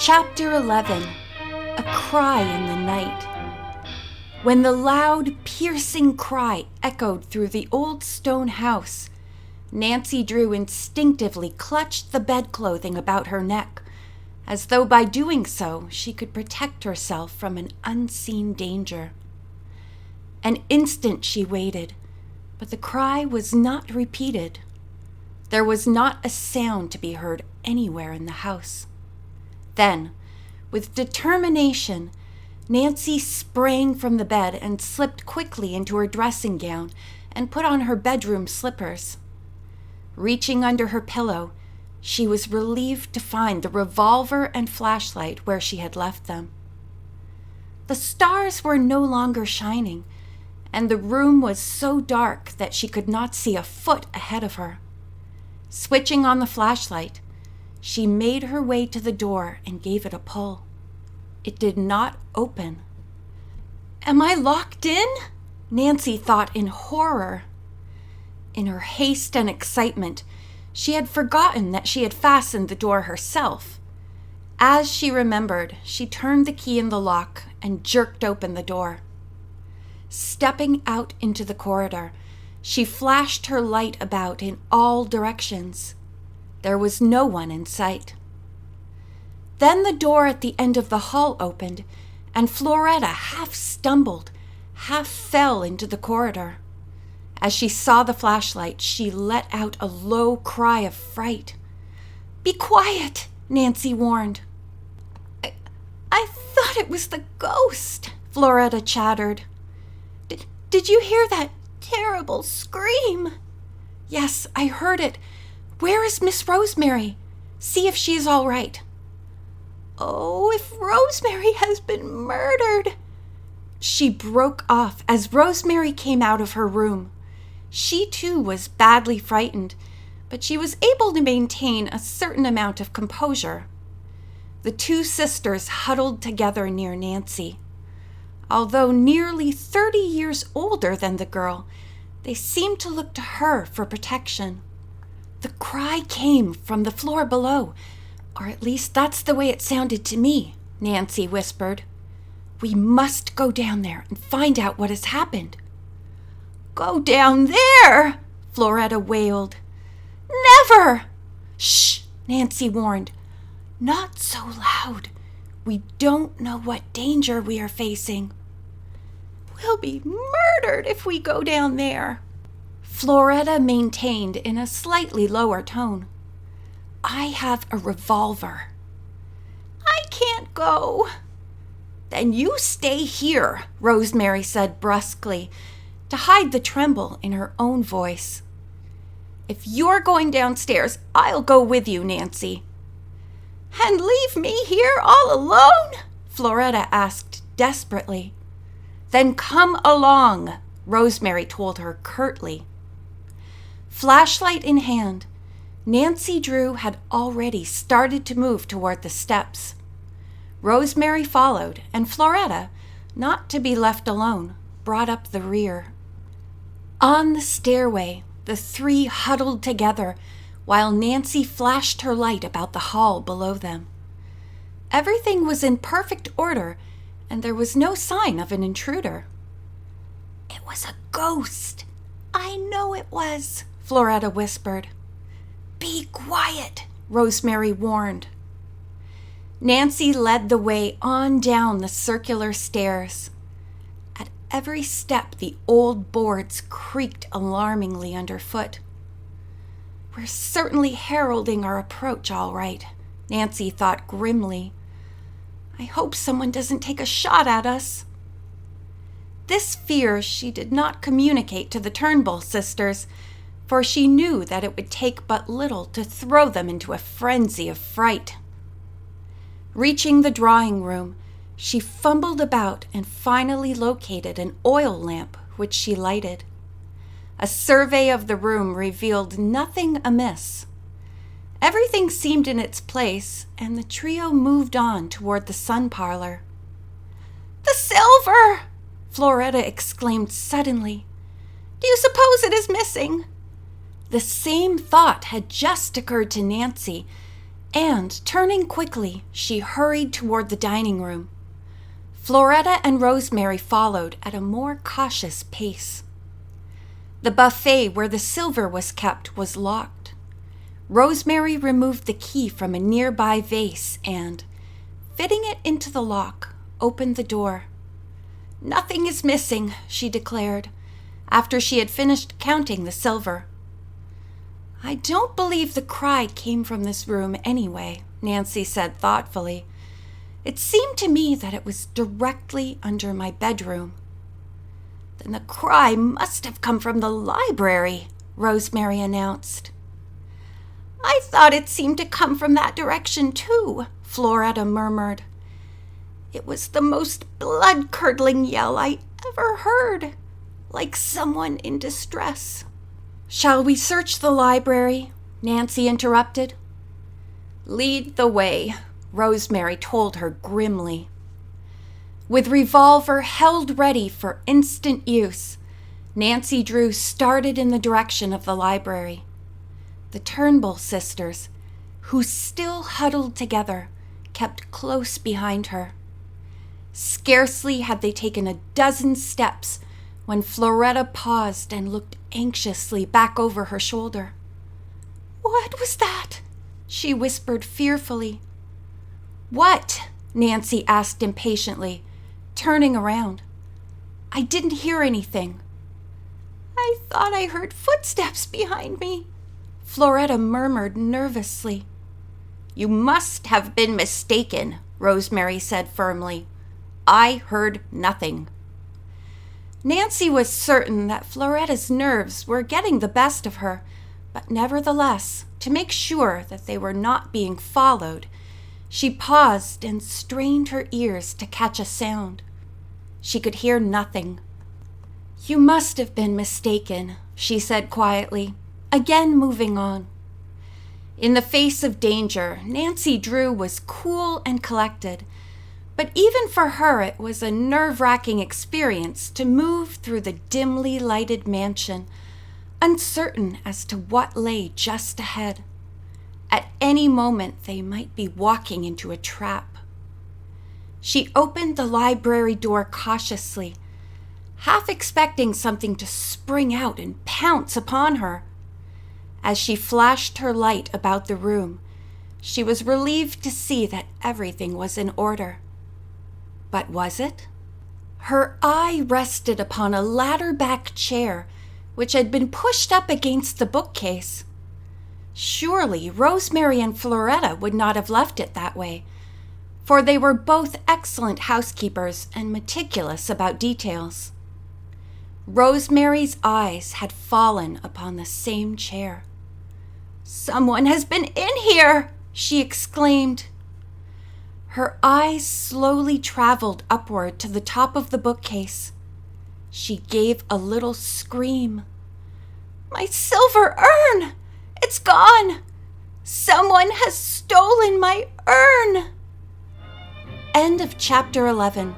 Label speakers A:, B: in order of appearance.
A: Chapter 11. A Cry in the Night. When the loud, piercing cry echoed through the old stone house, Nancy Drew instinctively clutched the bedclothing about her neck, as though by doing so she could protect herself from an unseen danger. An instant she waited, but the cry was not repeated. There was not a sound to be heard anywhere in the house. Then, with determination, Nancy sprang from the bed and slipped quickly into her dressing gown and put on her bedroom slippers. Reaching under her pillow, she was relieved to find the revolver and flashlight where she had left them. The stars were no longer shining, and the room was so dark that she could not see a foot ahead of her. Switching on the flashlight, she made her way to the door and gave it a pull. It did not open. "Am I locked in?" Nancy thought in horror. In her haste and excitement, she had forgotten that she had fastened the door herself. As she remembered, she turned the key in the lock and jerked open the door. Stepping out into the corridor, she flashed her light about in all directions. There was no one in sight. Then the door at the end of the hall opened, and Floretta half stumbled, half fell into the corridor. As she saw the flashlight, she let out a low cry of fright. "Be quiet," Nancy warned. I thought it was the ghost," Floretta chattered. Did you hear that terrible scream?" "Yes, I heard it. Where is Miss Rosemary? See if she is all right." "Oh, if Rosemary has been murdered." She broke off as Rosemary came out of her room. She too was badly frightened, but she was able to maintain a certain amount of composure. The two sisters huddled together near Nancy. Although nearly 30 years older than the girl, they seemed to look to her for protection. The cry came from the floor below, or at least that's the way it sounded to me, Nancy whispered. "We must go down there and find out what has happened." "Go down there?" Floretta wailed. "Never!" "Shh," Nancy warned. "Not so loud. We don't know what danger we are facing." "We'll be murdered if we go down there." Floretta maintained in a slightly lower tone. "I have a revolver." "I can't go." "Then you stay here," Rosemary said brusquely, to hide the tremble in her own voice. "If you're going downstairs, I'll go with you, Nancy." "And leave me here all alone?" Floretta asked desperately. "Then come along," Rosemary told her curtly. Flashlight in hand, Nancy Drew had already started to move toward the steps. Rosemary followed, and Floretta, not to be left alone, brought up the rear. On the stairway, the three huddled together while Nancy flashed her light about the hall below them. Everything was in perfect order, and there was no sign of an intruder. "It was a ghost. I know it was," Floretta whispered. "Be quiet," Rosemary warned. Nancy led the way on down the circular stairs. At every step, the old boards creaked alarmingly underfoot. "We're certainly heralding our approach, all right," Nancy thought grimly. "I hope someone doesn't take a shot at us." This fear she did not communicate to the Turnbull sisters, for she knew that it would take but little to throw them into a frenzy of fright. Reaching the drawing room, she fumbled about and finally located an oil lamp, which she lighted. A survey of the room revealed nothing amiss. Everything seemed in its place, and the trio moved on toward the sun parlor. "The silver!" Floretta exclaimed suddenly. "Do you suppose it is missing?" The same thought had just occurred to Nancy, And, turning quickly, she hurried toward the dining room. Floretta and Rosemary followed at a more cautious pace. The buffet where the silver was kept was locked. Rosemary removed the key from a nearby vase and, fitting it into the lock, opened the door. "Nothing is missing," she declared, after she had finished counting the silver. "I don't believe the cry came from this room anyway," Nancy said thoughtfully. "It seemed to me that it was directly under my bedroom." "Then the cry must have come from the library," Rosemary announced. "I thought it seemed to come from that direction too," Floretta murmured. "It was the most blood-curdling yell I ever heard, like someone in distress." "Shall we search the library?" Nancy interrupted. "Lead the way," Rosemary told her grimly. With revolver held ready for instant use, Nancy Drew started in the direction of the library. The Turnbull sisters, who still huddled together, kept close behind her. Scarcely had they taken a dozen steps when Floretta paused and looked anxiously back over her shoulder. "What was that?" she whispered fearfully. "What?" Nancy asked impatiently, turning around. "I didn't hear anything." "I thought I heard footsteps behind me," Floretta murmured nervously. "You must have been mistaken," Rosemary said firmly. "I heard nothing." Nancy was certain that Floretta's nerves were getting the best of her, but nevertheless, to make sure that they were not being followed, she paused and strained her ears to catch a sound. She could hear nothing. "You must have been mistaken," she said quietly, again moving on. In the face of danger, Nancy Drew was cool and collected, but even for her it was a nerve-wracking experience to move through the dimly lighted mansion, uncertain as to what lay just ahead. At any moment they might be walking into a trap. She opened the library door cautiously, half expecting something to spring out and pounce upon her. As she flashed her light about the room, she was relieved to see that everything was in order. But was it? Her eye rested upon a ladder-back chair which had been pushed up against the bookcase. Surely Rosemary and Floretta would not have left it that way, for they were both excellent housekeepers and meticulous about details. Rosemary's eyes had fallen upon the same chair. "Someone has been in here!" she exclaimed. Her eyes slowly traveled upward to the top of the bookcase. She gave a little scream. "My silver urn! It's gone! Someone has stolen my urn!" End of chapter 11.